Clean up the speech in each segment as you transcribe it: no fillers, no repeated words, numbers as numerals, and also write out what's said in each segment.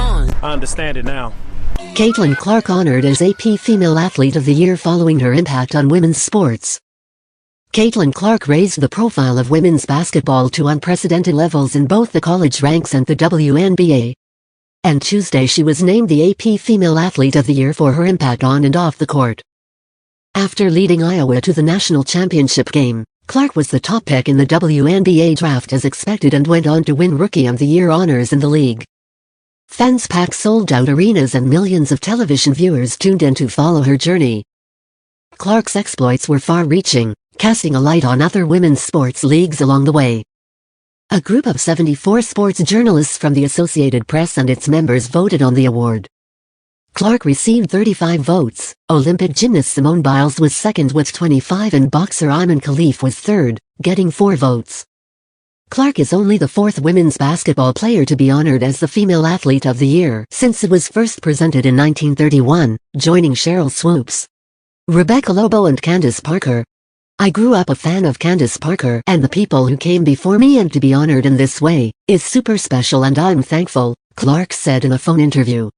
I understand it now. Caitlin Clark honored as AP Female Athlete of the Year following her impact on women's sports. Caitlin Clark raised the profile of women's basketball to unprecedented levels in both the college ranks and the WNBA. And Tuesday she was named the AP Female Athlete of the Year for her impact on and off the court. After leading Iowa to the national championship game, Clark was the top pick in the WNBA draft as expected and went on to win Rookie of the Year honors in the league. Fans packed sold-out arenas and millions of television viewers tuned in to follow her journey. Clark's exploits were far-reaching, casting a light on other women's sports leagues along the way. A group of 74 sports journalists from the Associated Press and its members voted on the award. Clark received 35 votes, Olympic gymnast Simone Biles was second with 25 and boxer Ayman Khalif was third, getting 4 votes. Clark is only the 4th women's basketball player to be honored as the Female Athlete of the Year since it was first presented in 1931, joining Sheryl Swoopes, Rebecca Lobo and Candace Parker. I grew up a fan of Candace Parker and the people who came before me, and to be honored in this way is super special and I'm thankful, Clark said in a phone interview.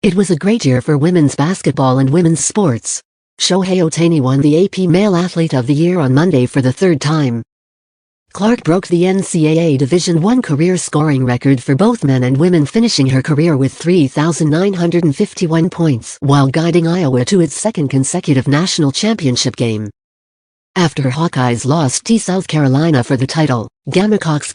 It was a great year for women's basketball and women's sports. Shohei Ohtani won the AP Male Athlete of the Year on Monday for the 3rd time. Clark broke the NCAA Division I career scoring record for both men and women, finishing her career with 3,951 points while guiding Iowa to its 2nd consecutive national championship game. After Hawkeyes lost to South Carolina for the title, Gamecocks.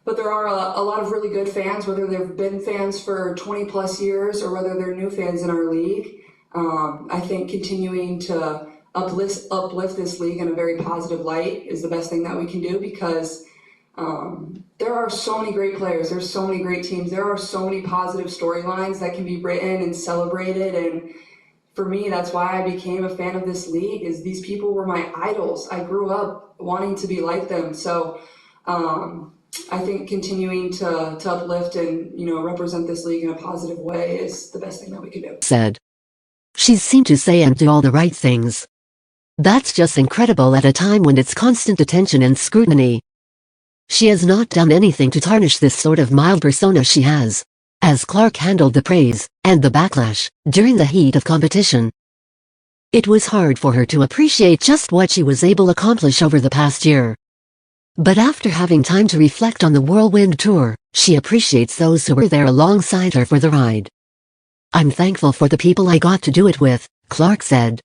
But there are a lot of really good fans, whether they've been fans for 20 plus years or whether they're new fans in our league. I think continuing to uplift this league in a very positive light is the best thing that we can do, because there are so many great players, there's so many great teams, there are so many positive storylines that can be written and celebrated, and for me, that's why I became a fan of this league, is these people were my idols. I grew up wanting to be like them. So I think continuing to uplift and, represent this league in a positive way is the best thing that we can do. Said. She's seen to say and do all the right things. That's just incredible at a time when it's constant attention and scrutiny. She has not done anything to tarnish this sort of mild persona she has, as Clark handled the praise and the backlash during the heat of competition. It was hard for her to appreciate just what she was able to accomplish over the past year. But after having time to reflect on the whirlwind tour, she appreciates those who were there alongside her for the ride. I'm thankful for the people I got to do it with, Clark said.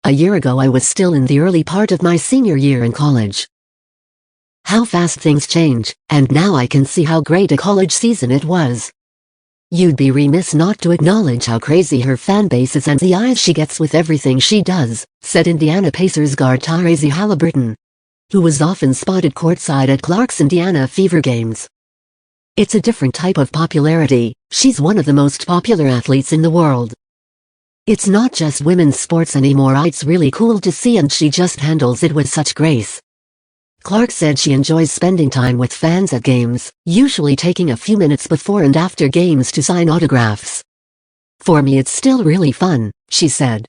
A year ago I was still in the early part of my senior year in college. How fast things change, and now I can see how great a college season it was. You'd be remiss not to acknowledge how crazy her fan base is and the eyes she gets with everything she does, said Indiana Pacers guard Tyrese Haliburton, who was often spotted courtside at Clark's Indiana Fever games. It's a different type of popularity. She's one of the most popular athletes in the world. It's not just women's sports anymore. It's really cool to see, and she just handles it with such grace. Clark said she enjoys spending time with fans at games, usually taking a few minutes before and after games to sign autographs. For me it's still really fun, she said.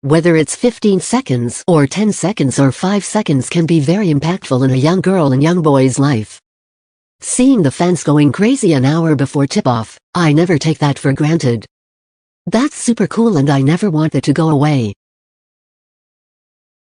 Whether it's 15 seconds or 10 seconds or 5 seconds can be very impactful in a young girl and young boy's life. Seeing the fans going crazy an hour before tip-off, I never take that for granted. That's super cool and I never want it to go away.